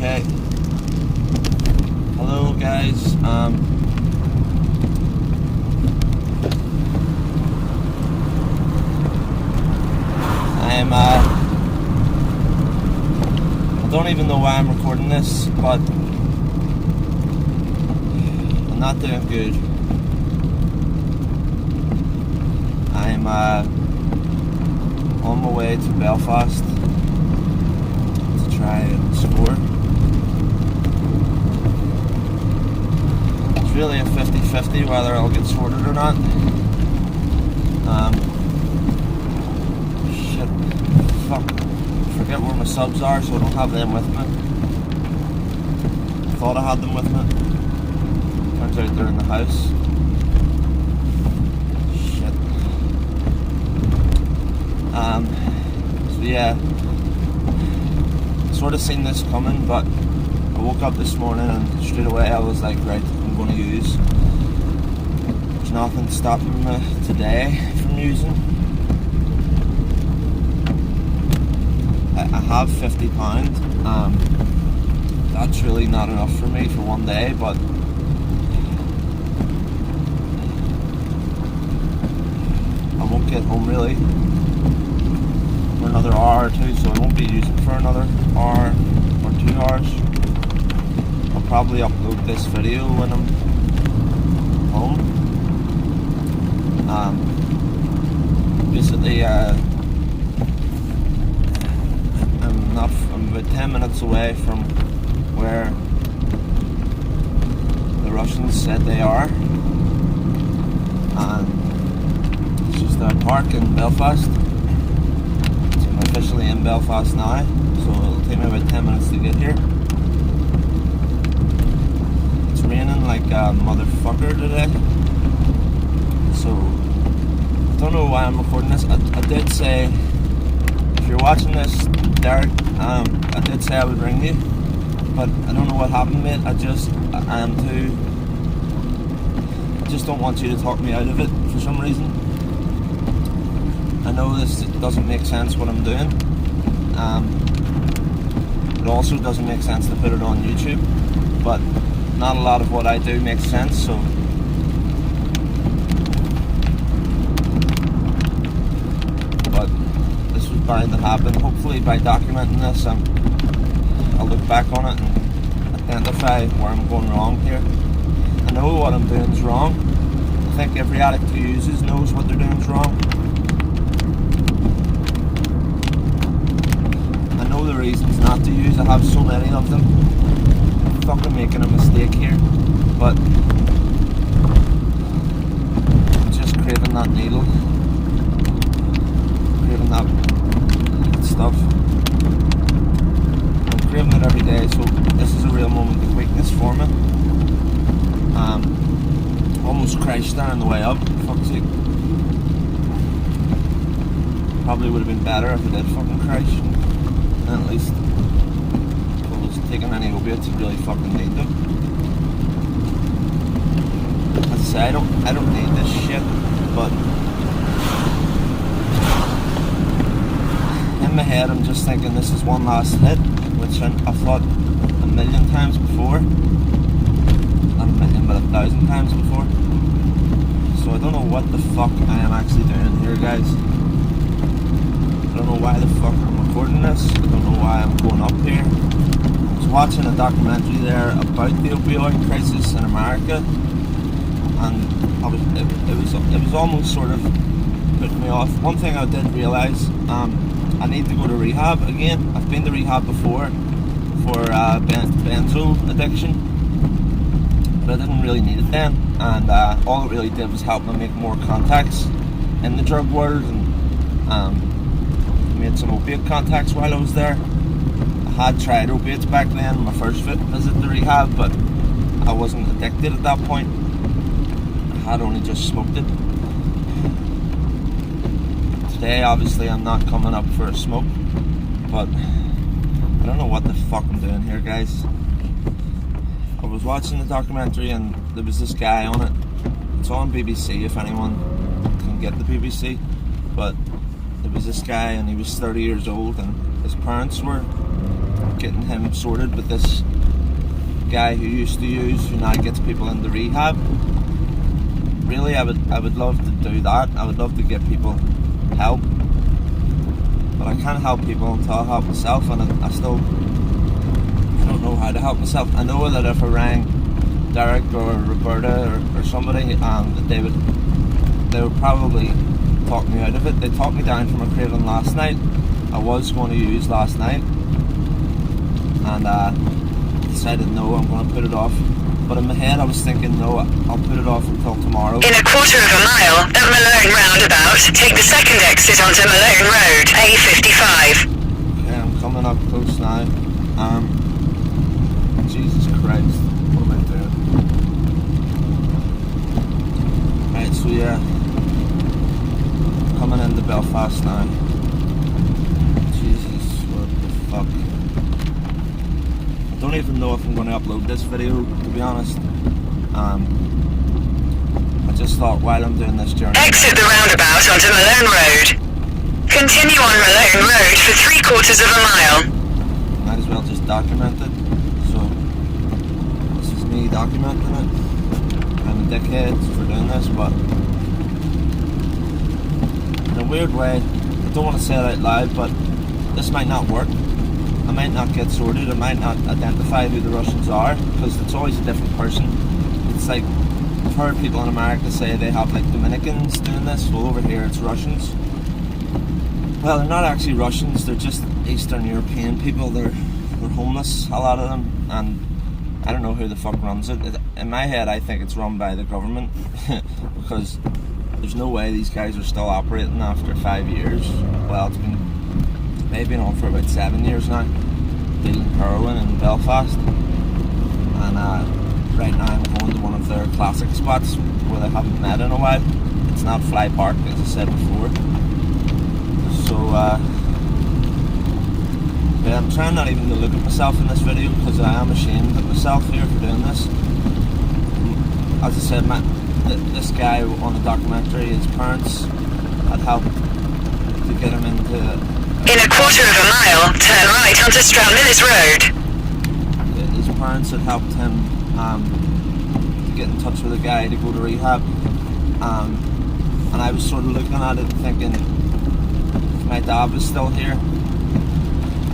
Okay. Hello guys. I don't even know why I'm recording this, but I'm not doing good. I'm on my way to Belfast to try and score. It's really a 50-50 whether I'll get sorted or not. Shit. Fuck. Forget where my subs are, so I don't have them with me. I thought I had them with me. Turns out they're in the house. Shit. So yeah, sort of seen this coming, but I woke up this morning and straight away I was like, right, I'm going to use. There's nothing stopping me today from using. I have £50. That's really not enough for me for one day, but I won't get home really for another hour or two, so I won't be using for another hour or 2 hours. I'll probably upload this video when I'm home. Basically, I'm about 10 minutes away from where the Russians said they are, and it's just a park in Belfast. So I'm officially in Belfast now, so it'll take me about 10 minutes to get here. It's raining like a motherfucker today, so I don't know why I'm recording this. I did say, if you're watching this, Derek, I did say I would ring you, but I don't know what happened, mate. I just don't want you to talk me out of it for some reason. I know this doesn't make sense what I'm doing. It also doesn't make sense to put it on YouTube, but not a lot of what I do makes sense, so bound to happen. Hopefully by documenting this, I'll look back on it and identify where I'm going wrong here. I know what I'm doing is wrong. I think every addict who uses knows what they're doing is wrong. I know the reasons not to use. I have so many of them. I'm fucking making a mistake here, but I'm just craving that needle, craving that stuff. I'm craving it every day, so this is a real moment of weakness for me. Almost crashed there on the way up, for fuck's sake. Probably would have been better if I did fucking crash. And at least if I was taking any opiates, I really fucking need them. As I say, I don't need this shit, but in my head I'm just thinking this is one last hit, which I've thought a million times before. Not a million, but 1,000 times before. So I don't know what the fuck I am actually doing here, guys. I don't know why the fuck I'm recording this. I don't know why I'm going up here. I was watching a documentary there about the opioid crisis in America, and it was almost sort of putting me off. One thing I did realise, I need to go to rehab again. I've been to rehab before for benzo addiction, but I didn't really need it then, and all it really did was help me make more contacts in the drug world, and made some opiate contacts while I was there. I had tried opiates back then, my first visit to rehab, but I wasn't addicted at that point. I had only just smoked it. Today, obviously, I'm not coming up for a smoke, but I don't know what the fuck I'm doing here, guys. I was watching the documentary and there was this guy on it. It's on BBC if anyone can get the BBC, but there was this guy and he was 30 years old and his parents were getting him sorted with this guy who used to use, who now gets people into rehab. Really, I would love to do that. I would love to get people help, but I can't help people until I help myself, and I still don't know how to help myself. I know that if I rang Derek or Roberta or somebody, that they would probably talk me out of it. They talked me down from a craving last night. I was going to use last night, and decided no, I'm going to put it off. But in my head I was thinking, no, I'll put it off until tomorrow. In a quarter of a mile at Malone roundabout, take the second exit onto Malone Road, A55. Okay, I'm coming up close now. Jesus Christ, what am I doing? Right, so yeah, coming into Belfast now. Jesus, what the fuck? I don't even know if I'm going to upload this video, to be honest. I just thought while I'm doing this journey... Exit the roundabout onto Malone Road. Continue on Malone Road for 3/4 of a mile. Might as well just document it. So, this is me documenting it. I'm a dickhead for doing this, but... in a weird way, I don't want to say it out loud, but this might not work. I might not get sorted, I might not identify who the Russians are, because it's always a different person. It's like, I've heard people in America say they have like Dominicans doing this, well over here it's Russians. Well, they're not actually Russians, they're just Eastern European people. They're homeless, a lot of them, and I don't know who the fuck runs it. In my head I think it's run by the government, because there's no way these guys are still operating after 5 years. Well, it's been maybe been on for about 7 years now, dealing heroin in Belfast, and right now I'm going to one of their classic spots where they haven't met in a while. It's not Fly Park, as I said before. So yeah, I'm trying not even to look at myself in this video, because I am ashamed of myself here for doing this. As I said, this guy on the documentary, his parents had helped to get him into... In a quarter of a mile, turn right onto Stranmillis Road. His parents had helped him to get in touch with a guy to go to rehab. And I was sort of looking at it thinking, if my dad was still here,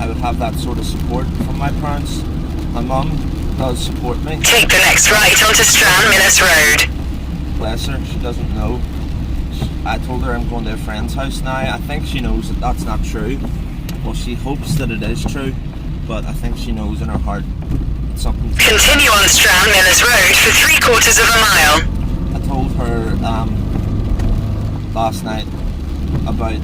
I would have that sort of support from my parents. My mum does support me. Take the next right onto Stranmillis Road. Bless her, she doesn't know. I told her I'm going to a friend's house now. I think she knows that that's not true. Well, she hopes that it is true, but I think she knows in her heart it's something. Continue on Stranmillis Road for 3/4 of a mile. I told her last night about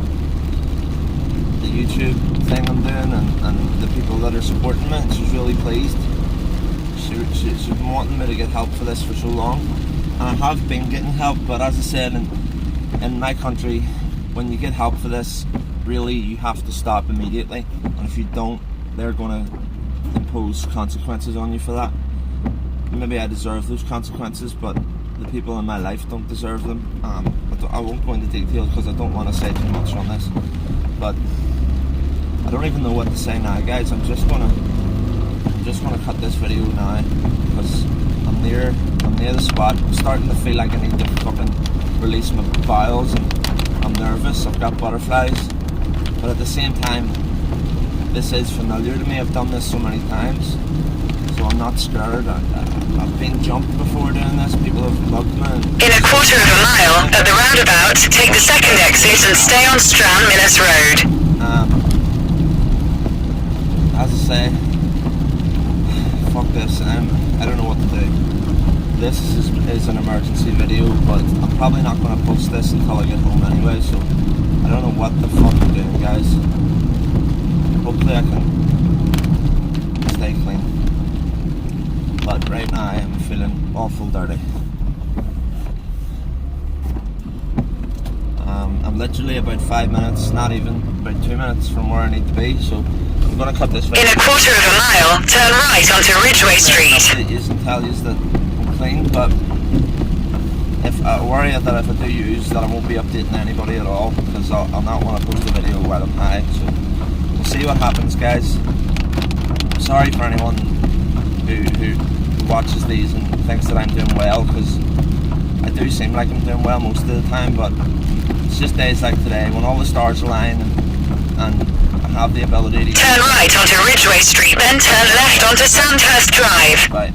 the YouTube thing I'm doing and the people that are supporting me, and she's really pleased. She's been wanting me to get help for this for so long, and I have been getting help, but as I said, in my country, when you get help for this, really you have to stop immediately, and if you don't, they're going to impose consequences on you for that. Maybe I deserve those consequences, but the people in my life don't deserve them. I won't go into detail because I don't want to say too much on this, but I don't even know what to say now, guys. I'm just gonna cut this video now, because I'm near the spot. I'm starting to feel like I need to fucking release my bowels, and I'm nervous. I've got butterflies, but at the same time, this is familiar to me. I've done this so many times, so I'm not scared. I've been jumped before doing this. People have mugged me. In a quarter of a mile at the roundabout, take the second exit and stay on Stranmillis Road. As I say, fuck this. I don't know what to do. This is an emergency video, but I'm probably not going to post this until I get home anyway, so I don't know what the fuck I'm doing, guys. Hopefully I can stay clean. But right now I'm feeling awful dirty. I'm literally about 5 minutes, not even, about 2 minutes from where I need to be, so I'm going to cut this video. In a quarter of a mile, turn right onto Ridgeway Street. It is and tell you that I'm clean, but if I worry that if I do use that I won't be updating anybody at all, because I'll not want to post a video while I'm high, so we'll see what happens, guys. sorry for anyone who watches these and thinks that I'm doing well, because I do seem like I'm doing well most of the time, but it's just days like today when all the stars align and I have the ability to Turn right onto Ridgeway Street, then turn left onto Sandhurst Drive. Bye.